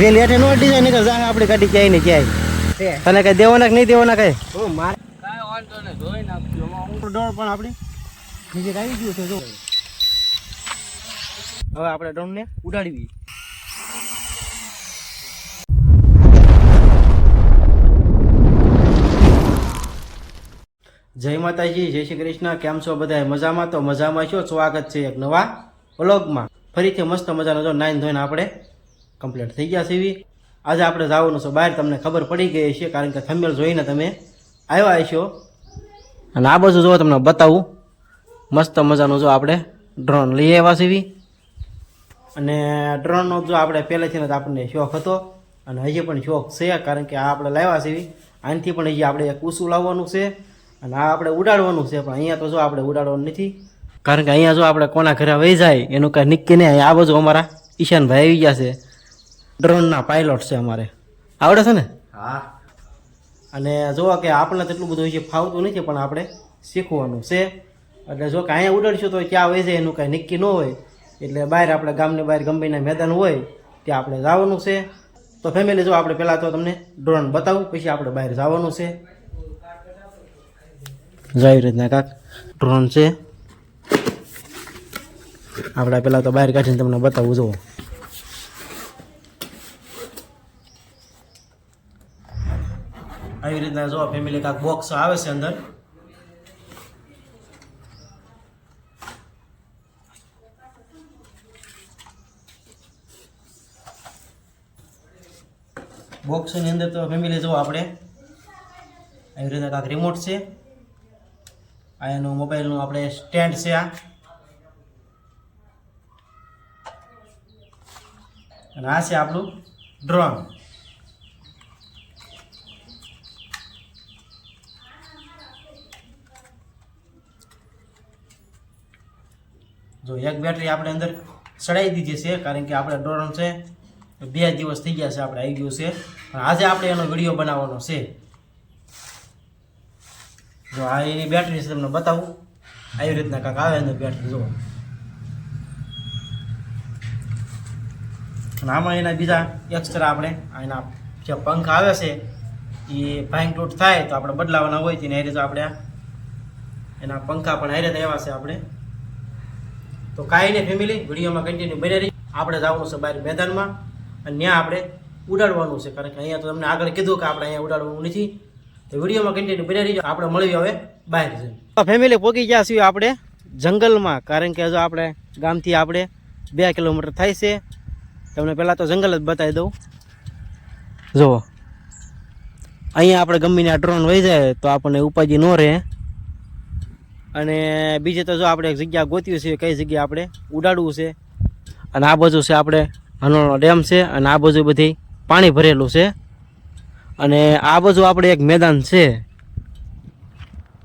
Rail હેઠે નો design નીકળ જાય આપણે ગાડી ક્યાંય ને ક્યાંય તને કઈ દેવાના કે નહીં દેવાના કઈ મારે કાંઈ વાંધો નહીં ધોઈ નાખજો ડોન પણ આપણી નીચે આવી ગયું છે જો હવે આપણે ડ્રોન ને ઉડાડવી જય માતાજી જય શ્રી કૃષ્ણ કેમ છો બધા મજામાં તો મજામાં છો સ્વાગત છે એક નવા વ્લોગમાં ફરીથી મસ્ત મજાનો જો નાઈન ધોઈને આપણે કમ્પ્લીટ થઈ ગયા છે એવી આજે આપણે જવાનું છે બહાર તમને ખબર પડી ગઈ છે કારણ કે થંબનેલ જોઈને તમે આવ્યા છો અને આ બાજુ જો તમને બતાવું મસ્ત મજાનું જો આપણે ડ્રોન લઈ આવ્યા છે એવી અને ડ્રોનનો જો આપણે પહેલેથી જ આપણને શોખ હતો અને હજી પણ શોખ છે કારણ કે આ આપણે લાવ્યા છે એવી આનાથી પણ હજી આપણે એક ઊંચું લાવવાનું છે અને આ આપણે ઉડાડવાનું છે પણ અહીંયા તો જો આપણે ઉડાડવાનું નથી કારણ કે અહીંયા જો આપણે કોના ઘરે વહી જાય એનું કાંઈ નક્કી નહીં આ બાજુ અમારા ઈશાનભાઈ આવી ગયા છે ડ્રોનના પાયલોટ છે અમારે આવડે છે ને હા અને જોવા કે આપણને તેટલું બધું હજી ફાવતું નથી પણ આપણે શીખવાનું છે એટલે જો કે અહીંયા ઉડાડશું તો ક્યાં વહી જાય એનું કાંઈ નક્કી ન હોય એટલે બહાર આપણે ગામની બહાર ગંભીરના મેદાન હોય ત્યાં આપણે જવાનું છે તો ફેમિલી જો આપણે પહેલાં તો તમને ડ્રોન બતાવું પછી આપણે બહાર જવાનું છે આવી રીતના કાંક ડ્રોન છે આપણે પહેલાં તો બહાર કાઢીને તમને બતાવું જુઓ આવી રીતના જો ફેમિલી કાંક બોક્સ આવે છે અંદર બોક્સની અંદર તો ફેમિલી જો આપણે આવી રીતના કાંક રિમોટ છે આ એનું મોબાઈલનું આપણે સ્ટેન્ડ છે આ અને આ છે આપણું ડ્રોન જો એક બેટરી આપણે અંદર ચડાવી દીધી છે કારણ કે આપણે ડ્રોન છે 2 દિવસ થઈ ગયા છે આપણે આવી ગયું છે પણ આજે આપણે એનો વિડીયો બનાવવાનો છે જો આ એની બેટરી છે તમને બતાવું આવી રીતના કાંક આવે અંદર બેટરી જો અને આમાં એના બીજા એક્સ્ટ્રા આપણે એના જે પંખા આવે છે એ ભાંગ તૂટ થાય તો આપણે બદલાવાના હોય તેને હારે તો આપણે એના પંખા પણ હારે આવ્યા છે આપણે તો કાંઈ નહીં ફેમિલી વિડીયોમાં કન્ટિન્યુ બની રહી આપણે જવાનું છે બહાર મેદાનમાં અને ત્યાં આપણે ઉડાડવાનું છે કારણ કે અહીંયા તો તમને આગળ કીધું કે આપણે અહીંયા ઉડાડવાનું નથી તો વિડીયોમાં કન્ટિન્યુ બની રહીજો આપણે મળીએ હવે બહાર જઈને ફેમિલી પહોંચી ગયા છીએ આપણે જંગલમાં કારણ કે જો આપણે ગામથી આપણે 2 કિલોમીટર થાય છે તમને પહેલાં તો જંગલ જ બતાવી દઉં જુઓ અહીંયા આપણે ગમીને આ ડ્રોન વહી જાય તો આપણને ઉપાજી ન રહે અને બીજે તો જો આપણે એક જગ્યા ગોત્યું છે કઈ જગ્યાએ આપણે ઉડાડવું છે અને આ બાજુ છે આપણે હનોળનો ડેમ છે અને આ બાજુ બધી પાણી ભરેલું છે અને આ બાજુ આપણે એક મેદાન છે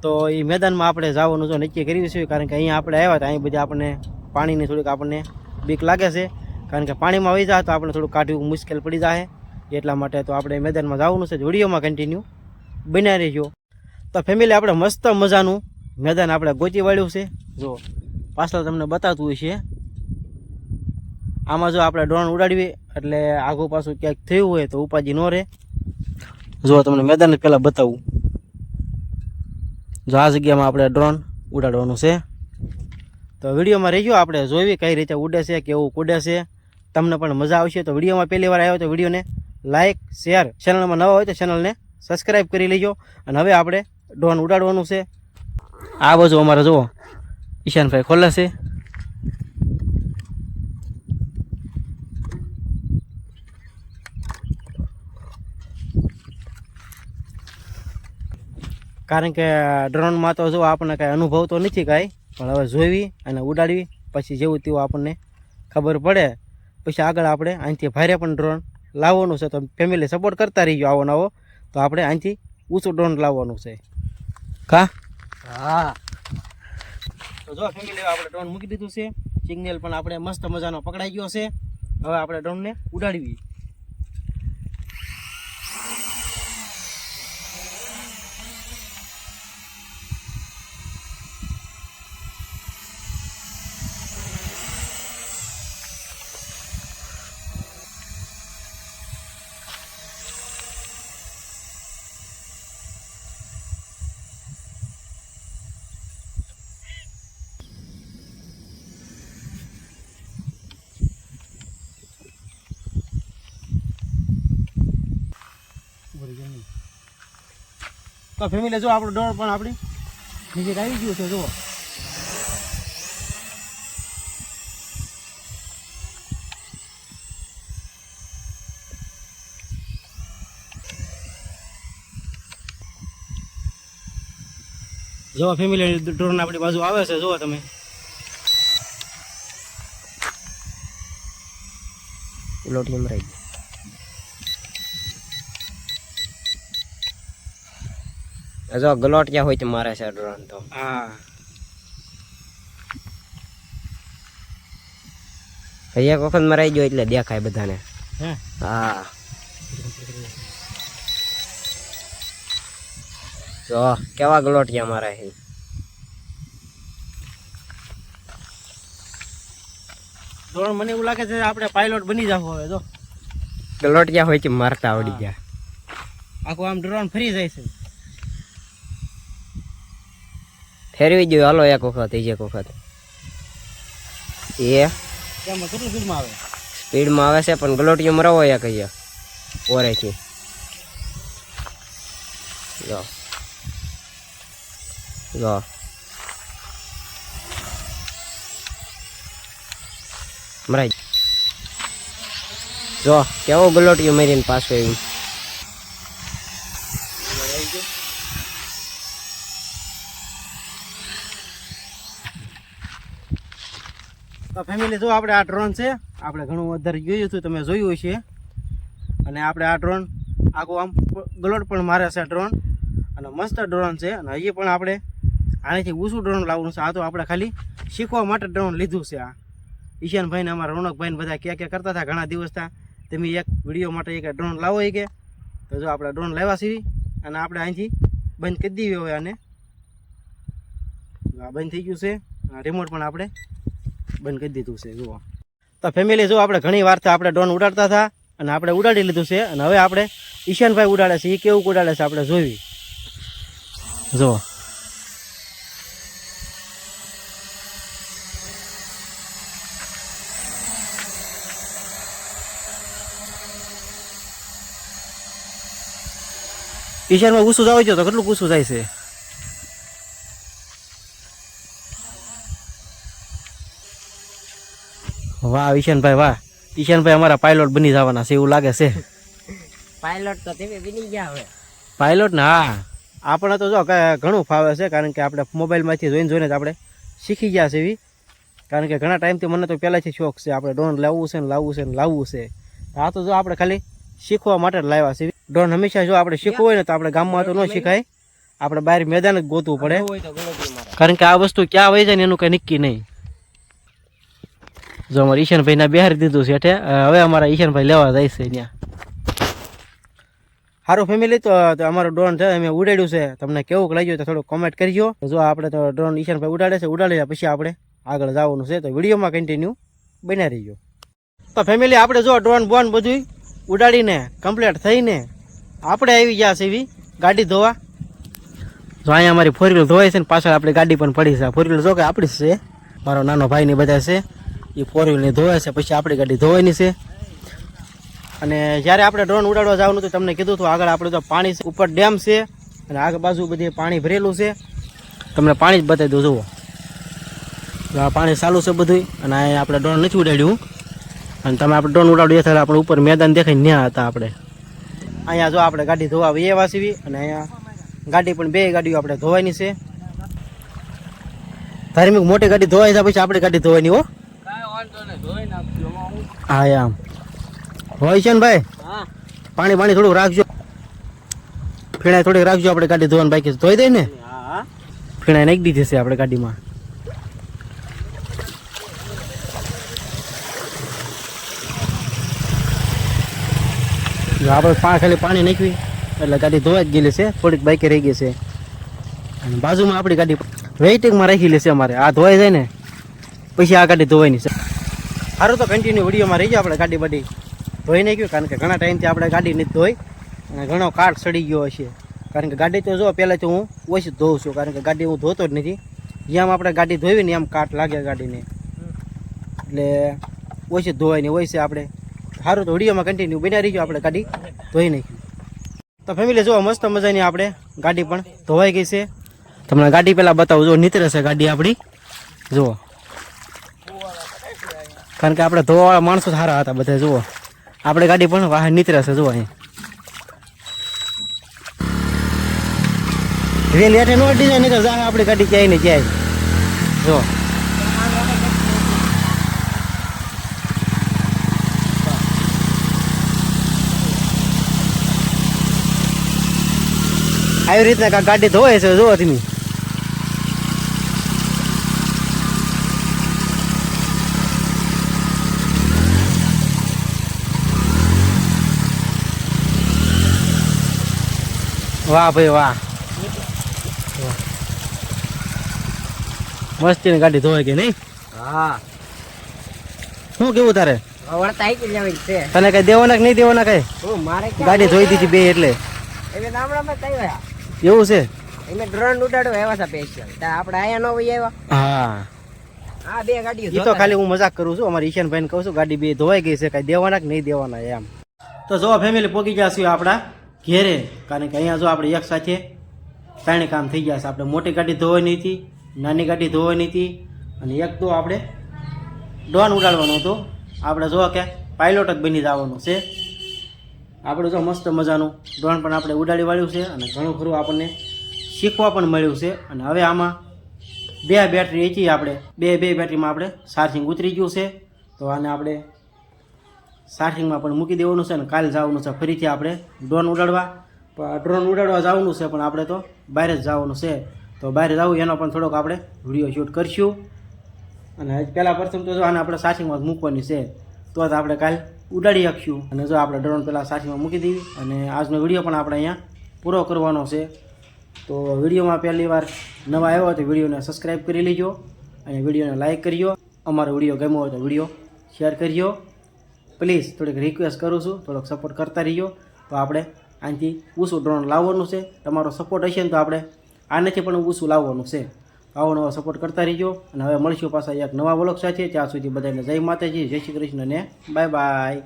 તો એ મેદાનમાં આપણે જવાનું જો નક્કી કર્યું છે કારણ કે અહીંયા આપણે આવ્યા હતા અહીં બધી આપણને પાણીની થોડીક આપણને બીક લાગે છે કારણ કે પાણીમાં વહી જાય તો આપણે થોડું કાઢવું મુશ્કેલ પડી જાય એટલા માટે તો આપણે મેદાનમાં જવાનું છે વિડીયોમાં કન્ટિન્યુ બન્યા રહેજો તો ફેમિલી આપણે મસ્ત મજાનું મેદાન આપણે ગોતી વાળ્યું છે જો પાછળ તમને બતાવતું હોય છે આમાં જો આપણે ડ્રોન ઉડાડવી એટલે આગું પાછું ક્યાંક થયું હોય તો ઉપાજી ન રહે જો તમને મેદાન પહેલાં બતાવું જો આ જગ્યામાં આપણે ડ્રોન ઉડાડવાનું છે તો વિડીયોમાં રહીજો આપણે જોઈવી કઈ રીતે ઉડે છે કેવું કૂદે છે તમને પણ મજા આવશે તો વિડીયોમાં પહેલી વાર આવ્યો તો વિડીયોને લાઇક શેર ચેનલમાં નવા હોય તો ચેનલને સબસ્ક્રાઈબ કરી લેજો અને હવે આપણે ડ્રોન ઉડાડવાનું છે આ બાજુ અમારે જુઓ ઈશાનભાઈ ખોલે છે કારણ કે ડ્રોનમાં તો જો આપણને કાંઈ અનુભવ તો નથી કાંઈ પણ હવે જોઈવી અને ઉડાડવી પછી જેવું તેવું આપણને ખબર પડે પછી આગળ આપણે અહીંથી ભારે પણ ડ્રોન લાવવાનું છે તો ફેમિલી સપોર્ટ કરતા રહીજો આવો નવો તો આપણે અહીંથી ઊંચું ડ્રોન લાવવાનું છે કા હા તો જો ફેમિલી આપણે ડ્રોન મૂકી દીધું છે સિગ્નલ પણ આપણે મસ્ત મજાનો પકડાઈ ગયો છે હવે આપણે ડ્રોનને ઉડાડવી તો ફેમિલી જો આપણું ડ્રોન પણ આપણી નજીક આવી ગયું છે. જુઓ ફેમિલી ડ્રોન આપણી બાજુ આવે છે. જુઓ તમે લોટીમ રહી જો ગલોટિયા હોય તો મારે છે ડ્રોન તો. હા એક વખત મરાઈ ગયો એટલે દેખાય બધાને. હે હા જો કેવા ગલોટિયા મારે છે. ડ્રોન મને એવું લાગે છે આપણે પાયલોટ બની જાવ હવે. જો ગલોટિયા હોય કે મારતા આવડી ગયા. આખું આમ ડ્રોન ફરી જાય છે. ફેરવી ગયો હાલો એક વખત. એક વખત એ કેમ કેટલું સ્પીડમાં આવે? સ્પીડમાં આવે છે પણ ગલોટિયો મરાવો એક કહીએ ઓરેથી. જો જો મરાઈ જો કેવો ગલોટિયો મારીને પાછો એવું. તો ફેમિલી જો આપણે આ ડ્રોન છે આપણે ઘણું વધારે જોયું હતું, તમે જોયું છે. અને આપણે આ ડ્રોન આખું આમ ગલોટ પણ મારે છે ડ્રોન, અને મસ્ત ડ્રોન છે. અને હજી પણ આપણે આનાથી ઊંચું ડ્રોન લાવવાનું છે. આ તો આપણે ખાલી શીખવા માટે ડ્રોન લીધું છે. આ ઈશાનભાઈને અમારા રોનકભાઈને બધા ક્યાં કરતા હતા ઘણા દિવસ હતા, તમે એક વિડીયો માટે એક ડ્રોન લાવો એ કે. તો જો આપણે ડ્રોન લાવ્યા છીએ અને આપણે અહીંથી બંધ કરી દઈએ. હવે આને આ બંધ થઈ ગયું છે. રિમોટ પણ આપણે બંધ કરી દીધું છે. જુઓ તો ફેમિલી જો આપણે ઘણી વાર આપણે ડ્રોન ઉડાડતા હતા અને આપણે ઉડાડી લીધું છે. અને હવે આપણે ઈશાનભાઈ ઉડાડે છે, એ કેવું ઉડાડે છે આપણે જોઈ. જુઓ ઈશાનમાં ઊંચું જાવ છો તો કેટલું ઊંચું જાય છે. વાહ ઈશાનભાઈ વાહ. ઈશાનભાઈ અમારા પાયલોટ બની જવાના છે એવું લાગે છે. પાયલોટ તો તમે બની ગયા હવે. પાયલોટ ને હા આપણે તો જો ઘણું ફાવે છે, કારણ કે આપણે મોબાઈલમાંથી જોઈને જ આપણે શીખી ગયા છે એવી. કારણ કે ઘણા ટાઈમથી મને તો પહેલાંથી શોખ છે આપણે ડ્રોન લાવવું છે ને લાવવું છે. આ તો જો આપણે ખાલી શીખવા માટે જ લાવ્યા છે. ડ્રોન હંમેશા જો આપણે શીખવું હોય ને તો આપણે ગામમાં તો ન શીખાય, આપણે બહાર મેદાન જ ગોતવું પડે. કારણ કે આ વસ્તુ ક્યાં વહી જાય ને એનું કંઈ નક્કી નહીં. જો અમારે ઈશાનભાઈને બિહારી દીધું છે એટલે હવે અમારા ઈશાનભાઈ લેવા જાય છે ત્યાં. સારું ફેમિલી, તો અમારું ડ્રોન છે અમે ઉડાડ્યું છે. તમને કેવું લાગ્યું તો થોડું કોમેન્ટ કરજો. જો આપણે તો ડ્રોન ઈશાનભાઈ ઉડાડે છે, ઉડાડ્યા પછી આપણે આગળ જવાનું છે. તો વિડીયોમાં કન્ટિન્યુ બન્યા રહીજો. તો ફેમિલી આપણે જો ડ્રોન બોન બધું ઉડાડીને કમ્પ્લીટ થઈને આપણે આવી ગયા છે એવી ગાડી ધોવા. જો અહીંયા અમારી 4 વ્હીલ ધોવાય છે ને પાછળ આપણી ગાડી પણ પડી છે. 4 વ્હીલ જો કે આપણી છે, મારો નાનો ભાઈ ને બધા છે એ 4 વ્હીલને ધોવાય છે, પછી આપણી ગાડી ધોવાની છે. અને જ્યારે આપણે ડ્રોન ઉડાડવા જવાનું તો તમને કીધું હતું આગળ આપણે તો પાણી છે, ઉપર ડેમ છે અને આગળ બાજુ બધી પાણી ભરેલું છે. તમને પાણી જ બતાવી દઉં. જુઓ આ પાણી ચાલુ છે બધું. અને અહીંયા આપણે ડ્રોન નથી ઉડાડ્યું. અને તમે આપણે ડ્રોન ઉડાડ્યું ત્યારે આપણે ઉપર મેદાન દેખાય ત્યાં હતા આપણે. અહીંયા જો આપણે ગાડી ધોવા એવા સીવી. અને અહીંયા ગાડી પણ 2 ગાડીઓ આપણે ધોવાની છે. ધાર્મિક મોટી ગાડી ધોવાઈ જાય પછી આપણી ગાડી ધોવાની. હો હા આમ હોય છે ને ભાઈ. પાણી થોડું રાખજો, ફીણાઈ થોડીક રાખજો. આપણે ગાડી ધોવાની બાકી ધોઈ દઈ ને. ફીણાઈ નાખી દીધી છે આપણે ગાડીમાં. આપણે ખાલી પાણી નાખવી એટલે ગાડી ધોવાઈ જ ગયેલી છે. થોડીક બાકી રહી ગઈ છે. અને બાજુમાં આપણી ગાડી વેઇટિંગમાં રાખેલી છે અમારે. આ ધોવાઈ જાય ને પછી આ ગાડી ધોવાની છે. સારું તો કન્ટિન્યુ વિડીયોમાં રહી જાય. આપણે ગાડી બધી ધોઈ નાખ્યું, કારણ કે ઘણા ટાઈમથી આપણે ગાડી નથી ધોઈ અને ઘણો કાટ સડી ગયો હશે. કારણ કે ગાડી તો જો પહેલાં તો હું ઓછી જ ધોઉં છું, કારણ કે ગાડી હું ધોતો જ નથી. જેમ આપણે ગાડી ધોવી ને એમ કાટ લાગે ગાડીને, એટલે ઓછી જ ધોવાની હોય છે આપણે. સારું તો વિડીયોમાં કન્ટિન્યુ બન્યા રહીજો. આપણે ગાડી ધોઈ નાખ્યું. તો ફેમિલી જુઓ મસ્ત મજાની આપણે ગાડી પણ ધોવાઈ ગઈ છે. તમને ગાડી પહેલાં બતાવું, જો નીતરે છે ગાડી આપણી, જુઓ. કારણ કે આપણે ધોવાવાળા માણસો સારા હતા બધા, જુઓ. આપણે ગાડી પણ વાહન નીતરે છે, જુઓ અહીં. રેલ હેઠે નો ડિઝાઇન નીકળ જાય આપણી ગાડી ક્યાંય ને ક્યાંય, જો. આવી રીતના ગાડી ધોવાય છે, જુઓ તમે. વાહ ભાઈ વાહ, મસ્તી ની ગાડી ધોવાય કે નહીં? હા, શું કેવું તારે? વળતા આવી જવી છે. તને કઈ દેવાના કે નહીં દેવાના? કઈ મારે ગાડી ધોઈ દીધી બે એટલે એમે ગામડામાં કઈ ગયા એવું છે? એમે ડ્રોન ઉડાડો આવ્યા હતા સ્પેશિયલ. આપણે આયા નો વઈ આવ્યા. હા, આ બે ગાડીઓ એ તો ખાલી હું મજાક કરું છું. અમારી ઈશાનભાઈને કહું છું ગાડી બે ધોવાઈ ગઈ છે, કઈ દેવાના કે નહીં દેવાના એમ. તો જો ફેમિલી પોકી ગયા છીએ આપણા ઘેરે, કારણ કે અહીંયા જો આપણે એક સાથે ત્રણે કામ થઈ ગયા છે. આપણે મોટી ગાડી ધોવાની હતી, નાની ગાડી ધોવાની હતી, અને એક તો આપણે ડ્રોન ઉડાડવાનું હતું. આપણે જો કે પાયલોટ જ બની જવાનું છે. આપણે જો મસ્ત મજાનું ડ્રોન પણ આપણે ઉડાડી વાળ્યું છે, અને ઘણું ખરું આપણને શીખવા પણ મળ્યું છે. અને હવે આમાં બે બેટરી હતી, આપણે બે બેટરીમાં આપણે ચાર્જિંગ ઉતરી ગયું છે. તો આને આપણે ચાર્જિંગમાં પણ મૂકી દેવાનું છે, અને કાલે જવાનું છે ફરીથી આપણે ડ્રોન ઉડાડવા જવાનું છે. પણ આપણે તો બહાર જ જવાનું છે, તો બહાર જવું એનો પણ થોડોક આપણે વિડીયો શૂટ કરશું. અને પહેલાં પ્રથમ તો જો આને આપણે ચાર્જિંગમાં જ મૂકવાની છે, તો જ આપણે કાલે ઉડાડી શકશું. અને જો આપણે ડ્રોન પહેલાં ચાર્જિંગમાં મૂકી દેવી, અને આજનો વિડીયો પણ આપણે અહીંયા પૂરો કરવાનો છે. તો વિડીયોમાં પહેલી વાર નવા આવ્યો હોય તો વિડીયોને સબસ્ક્રાઈબ કરી લેજો, અને વિડીયોને લાઇક કરજો. અમારો વિડીયો ગમ્યો હોય તો વિડીયો શેર કરજો. પ્લીઝ થોડીક રિક્વેસ્ટ કરું છું, થોડોક સપોર્ટ કરતા રહીજો. તો આપણે આનાથી ઊંચું ડ્રોન લાવવાનું છે. તમારો સપોર્ટ હશે ને તો આપણે આનાથી પણ ઊંચું લાવવાનું છે. આવો નવો સપોર્ટ કરતા રહીજો. અને હવે મળશું પાછા એક નવા વ્લોગ સાથે. ત્યાં સુધી બધાને જય માતાજી, જય શ્રી કૃષ્ણ ને બાય બાય.